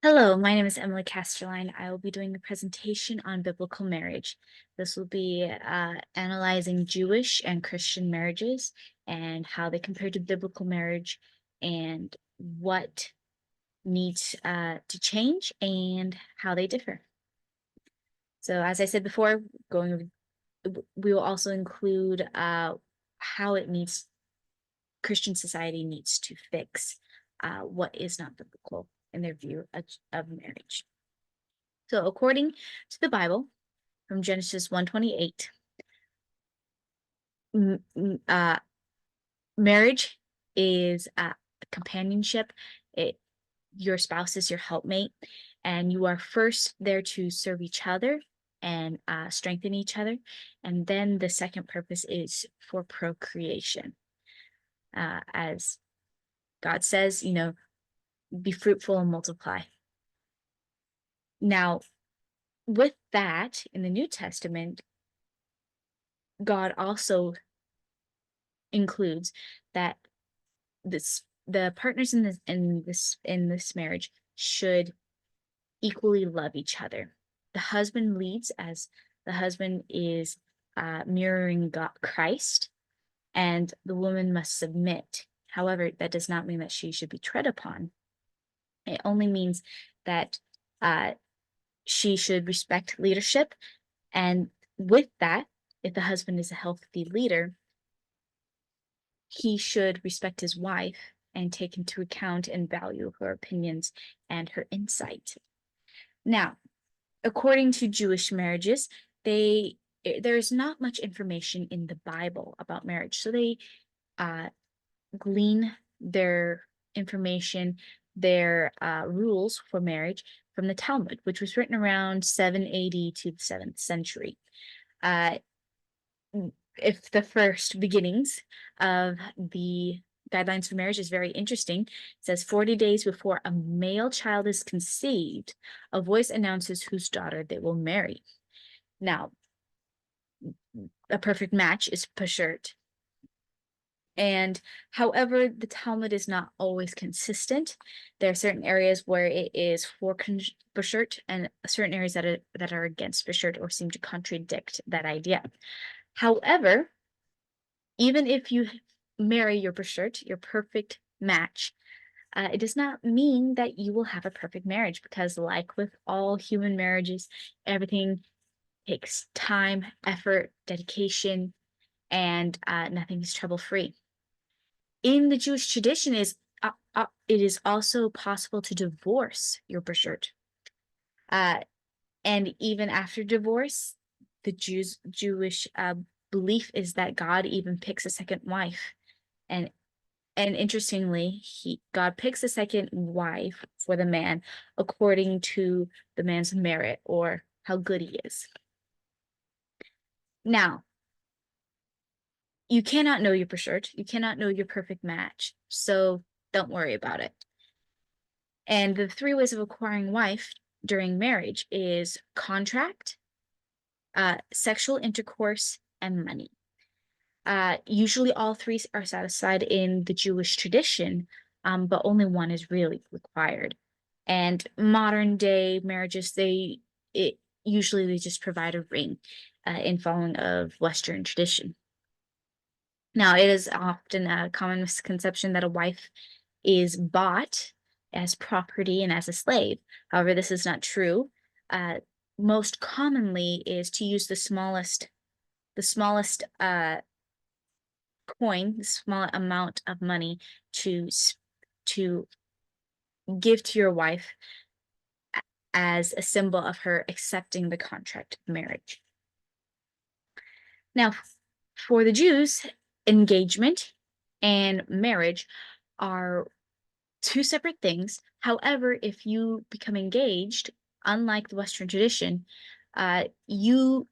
Hello, my name is Emily Casterline. I will be doing a presentation on biblical marriage. This will be analyzing Jewish and Christian marriages and how they compare to biblical marriage and what needs to change and how they differ. So as I said before, we will also include how Christian society needs to fix what is not biblical in their view of marriage. So according to the Bible, from Genesis 1:28, marriage is companionship. Your spouse is your helpmate, and you are first there to serve each other and strengthen each other. And then the second purpose is for procreation. As God says, be fruitful and multiply. Now, with that, in the New Testament, God also includes that the partners in this marriage should equally love each other. The husband leads as the husband is mirroring Christ, and the woman must submit. However, that does not mean that she should be tread upon. It only means that she should respect leadership, and with that, if the husband is a healthy leader, he should respect his wife and take into account and value her opinions and her insight. Now, according to Jewish marriages, there's not much information in the Bible about marriage, so they glean their information, their rules for marriage from the Talmud, which was written around 780 to the 7th century. If the first beginnings of the guidelines for marriage is very interesting. It says 40 days before a male child is conceived, a voice announces whose daughter they will marry. Now, a perfect match is pashert. And however, the Talmud is not always consistent. There are certain areas where it is for pashert and certain areas that are against pashert or seem to contradict that idea. However, even if you marry your bashert, your perfect match, it does not mean that you will have a perfect marriage, because like with all human marriages, everything takes time, effort, dedication, and nothing is trouble-free. In the Jewish tradition, it is also possible to divorce your bashert. And even after divorce, the Jewish belief is that God even picks a second wife. And interestingly, God picks a second wife for the man according to the man's merit or how good he is. Now, you cannot know your bashert. You cannot know your perfect match. So don't worry about it. And the 3 ways of acquiring wife during marriage is contract, sexual intercourse, and money. Usually all 3 are satisfied in the Jewish tradition, but only one is really required. And modern day marriages, usually they just provide a ring in following of Western tradition. Now, it is often a common misconception that a wife is bought as property and as a slave. However, this is not true. Most commonly is to use the smallest coin, the small amount of money to give to your wife as a symbol of her accepting the contract of marriage. Now, for the Jews, engagement and marriage are 2 separate things. However, if you become engaged, unlike the Western tradition, you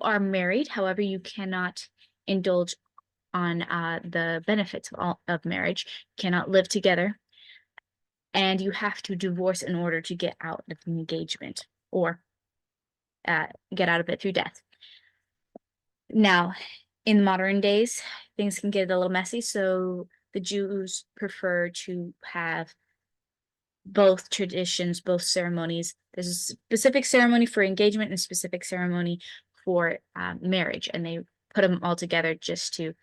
are married. However, you cannot indulge on the benefits of marriage, cannot live together, and you have to divorce in order to get out of the engagement or get out of it through death. Now, in modern days, things can get a little messy, so the Jews prefer to have both traditions, both ceremonies. There's a specific ceremony for engagement and a specific ceremony for marriage, and they put them all together just to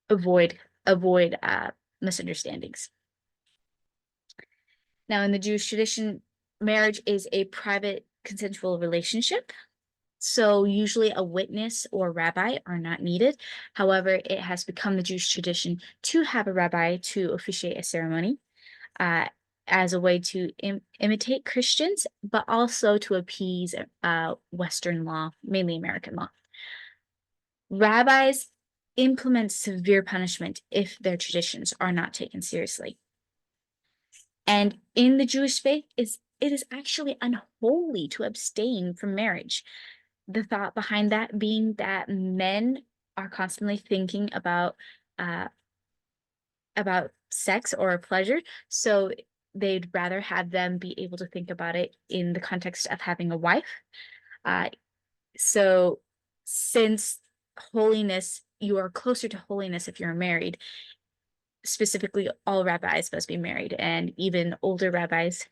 avoid misunderstandings. Now, in the Jewish tradition, marriage is a private consensual relationship. So usually a witness or rabbi are not needed. However, it has become the Jewish tradition to have a rabbi to officiate a ceremony as a way to imitate Christians, but also to appease Western law, mainly American law. Rabbis implement severe punishment if their traditions are not taken seriously. And in the Jewish faith, it is actually unholy to abstain from marriage. The thought behind that being that men are constantly thinking about sex or pleasure, so they'd rather have them be able to think about it in the context of having a wife. So since holiness, you are closer to holiness if you're married. Specifically, all rabbis must be married, and even older rabbis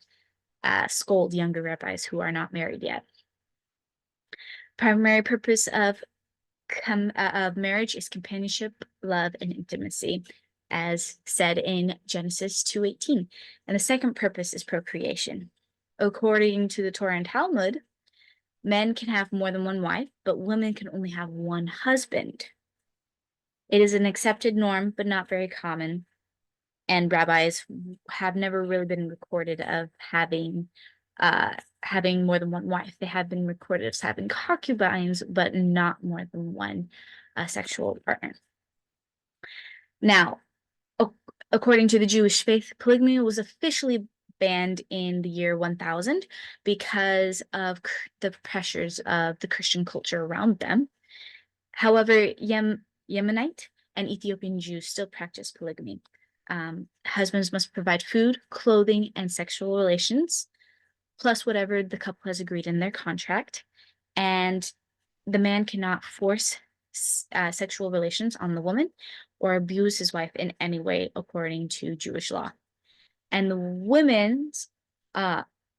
scold younger rabbis who are not married yet. Primary purpose of marriage is companionship, love, and intimacy, as said in Genesis 2:18. And the second purpose is procreation. According to the Torah and Talmud, men can have more than one wife, but women can only have one husband. It is an accepted norm, but not very common. And rabbis have never really been recorded of having more than one wife. They have been recorded as having concubines, but not more than one sexual partner. Now, according to the Jewish faith, polygamy was officially banned in the year 1000 because of the pressures of the Christian culture around them. However, Yemenite and Ethiopian Jews still practice polygamy. Husbands must provide food, clothing, and sexual relations, plus whatever the couple has agreed in their contract. And the man cannot force sexual relations on the woman or abuse his wife in any way, according to Jewish law. And the woman's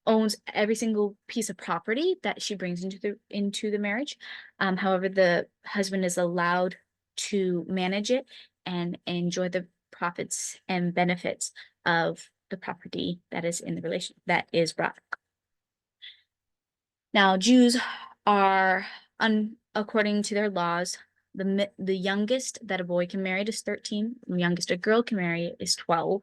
owns every single piece of property that she brings into the marriage. However, the husband is allowed to manage it and enjoy the profits and benefits of the property that is in the relation that is brought. Now, Jews are, according to their laws, the youngest that a boy can marry is 13. The youngest a girl can marry is 12.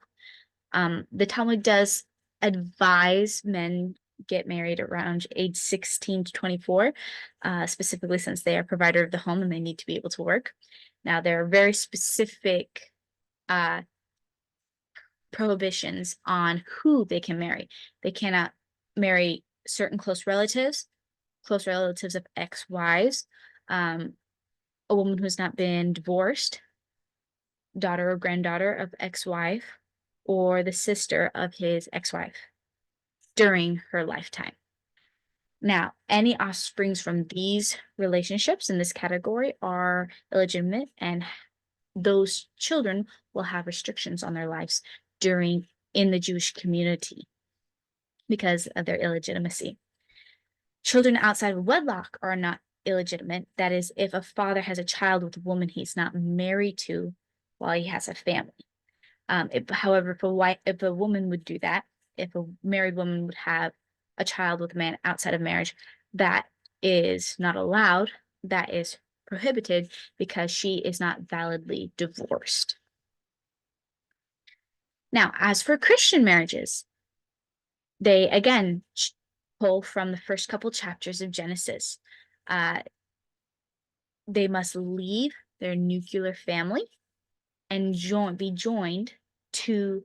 The Talmud does advise men get married around age 16 to 24, specifically since they are provider of the home and they need to be able to work. Now, there are very specific prohibitions on who they can marry. They cannot marry certain close relatives of ex-wives, a woman who has not been divorced, daughter or granddaughter of ex-wife, or the sister of his ex-wife during her lifetime. Now, any offsprings from these relationships in this category are illegitimate, and those children will have restrictions on their lives in the Jewish community because of their illegitimacy. Children outside of wedlock are not illegitimate. That is, if a father has a child with a woman he's not married to while he has a family. However, if a woman would do that, if a married woman would have a child with a man outside of marriage, that is not allowed. That is prohibited because she is not validly divorced. Now, as for Christian marriages, they again pull from the first couple chapters of Genesis. They must leave their nuclear family and be joined to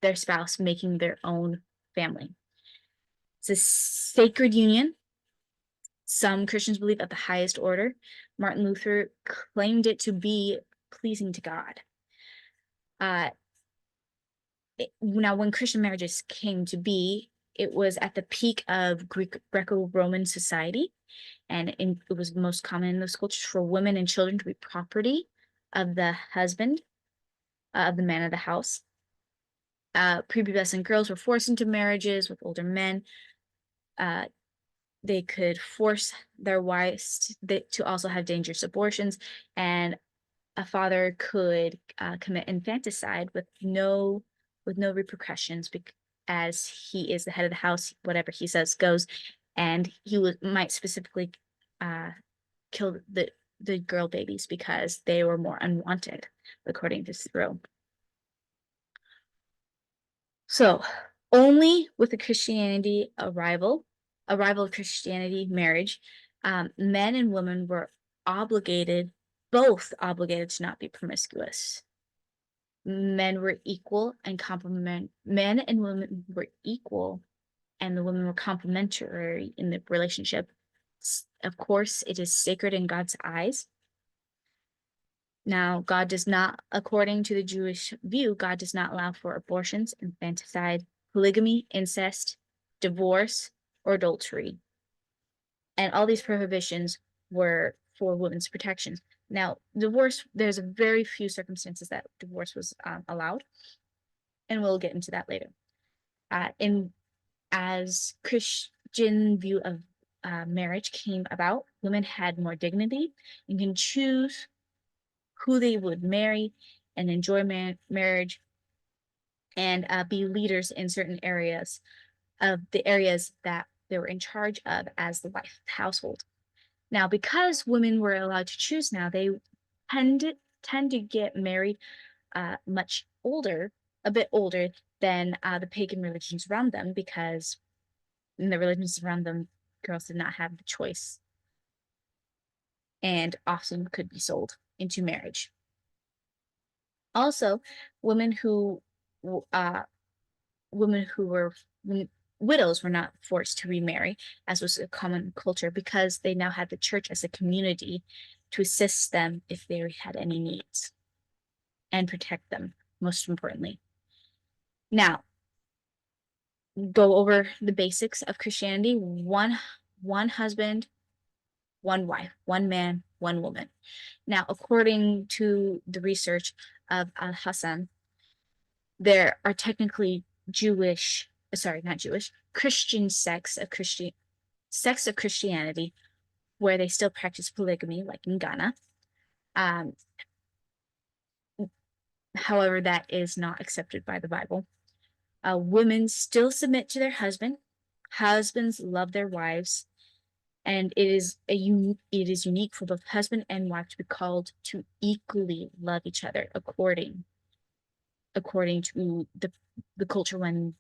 their spouse, making their own family. It's a sacred union. Some Christians believe at the highest order. Martin Luther claimed it to be pleasing to God. Now, when Christian marriages came to be, it was at the peak of Greco-Roman society, and it was most common in those cultures for women and children to be property of the husband, of the man of the house. Prepubescent girls were forced into marriages with older men. They could force their wives to also have dangerous abortions, and a father could commit infanticide with no repercussions, as he is the head of the house. Whatever he says goes, and he might specifically kill the girl babies because they were more unwanted, according to Thoreau. So, only with the Christianity arrival of Christianity marriage, men and women were both obligated to not be promiscuous. Men were equal and men and women were equal, and the women were complementary in the relationship. Of course, it is sacred in God's eyes. Now, God does not, according to the Jewish view, God does not allow for abortions, infanticide, polygamy, incest, divorce, or adultery. And all these prohibitions were for women's protection. Now, divorce, there's a very few circumstances that divorce was allowed, and we'll get into that later. As Christian view of marriage came about, women had more dignity and can choose who they would marry and enjoy marriage, and be leaders in certain areas of the areas that they were in charge of as the wife of the household. Now, because women were allowed to choose now, they tend to get married much older, a bit older than the pagan religions around them, because in the religions around them, girls did not have the choice and often could be sold into marriage. Also, women who uh, women who were widows were not forced to remarry, as was a common culture, because they now had the church as a community to assist them if they had any needs and protect them, most importantly. Now, go over the basics of Christianity. One husband, one wife, one man, one woman. Now, according to the research of Al-Hassan, there are technically Christian sects of Christianity where they still practice polygamy, like in Ghana. However, that is not accepted by the Bible. Women still submit to their husband. Husbands love their wives, and it is unique for both husband and wife to be called to equally love each other according to the culture when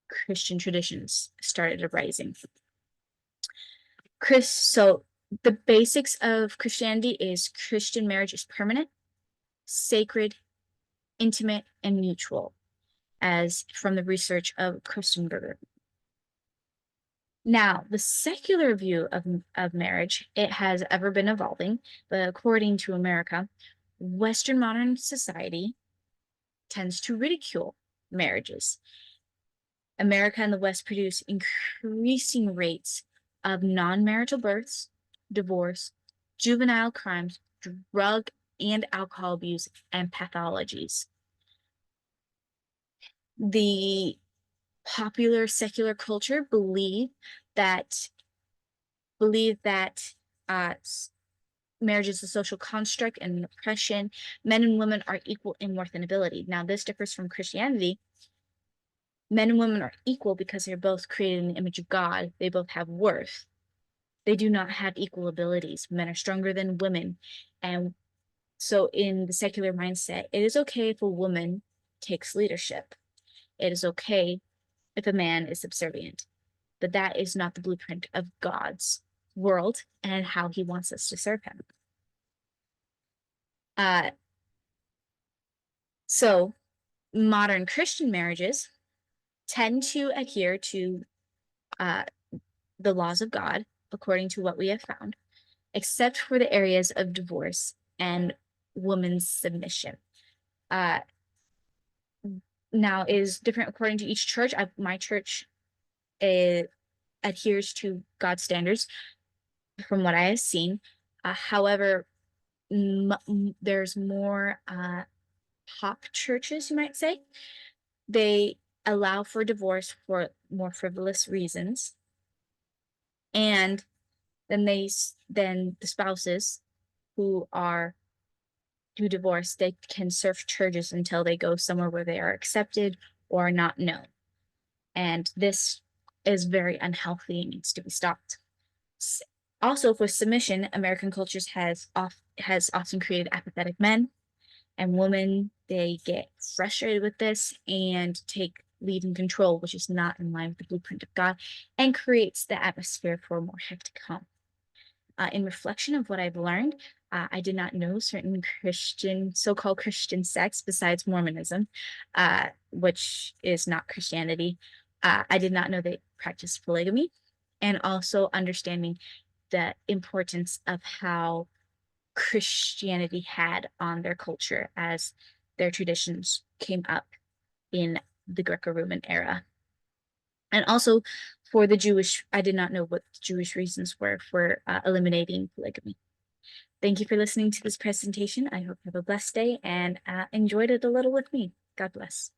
Christian traditions started arising. So the basics of Christianity is Christian marriage is permanent, sacred, intimate, and mutual, as from the research of Christenberger. Now, the secular view of marriage, it has ever been evolving, but according to America, Western modern society tends to ridicule marriages. America and the West produce increasing rates of non-marital births, divorce, juvenile crimes, drug and alcohol abuse, and pathologies. The popular secular culture believe that marriage is a social construct and an oppression. Men and women are equal in worth and ability. Now, this differs from Christianity. Men and women are equal because they're both created in the image of God. They both have worth. They do not have equal abilities. Men are stronger than women. And so in the secular mindset, it is okay if a woman takes leadership. It is okay if a man is subservient. But that is not the blueprint of God's world and how he wants us to serve him. So modern Christian marriages tend to adhere to the laws of God, according to what we have found, except for the areas of divorce and woman's submission. Now, is different according to each church. My church adheres to God's standards from what I have seen. However, there's more pop churches, you might say, they allow for divorce for more frivolous reasons, and then the spouses who are who divorce, they can serve churches until they go somewhere where they are accepted or not known. And this is very unhealthy and needs to be stopped. Also, for submission, American cultures has often created apathetic men and women. They get frustrated with this and take lead and control, which is not in line with the blueprint of God, and creates the atmosphere for more hectic home. In reflection of what I've learned, I did not know certain so-called Christian sects besides Mormonism, which is not Christianity. I did not know they practice polygamy, and also understanding the importance of how Christianity had on their culture as their traditions came up in the Greco-Roman era. And also for the Jewish, I did not know what the Jewish reasons were for eliminating polygamy. Thank you for listening to this presentation. I hope you have a blessed day and enjoyed it a little with me. God bless.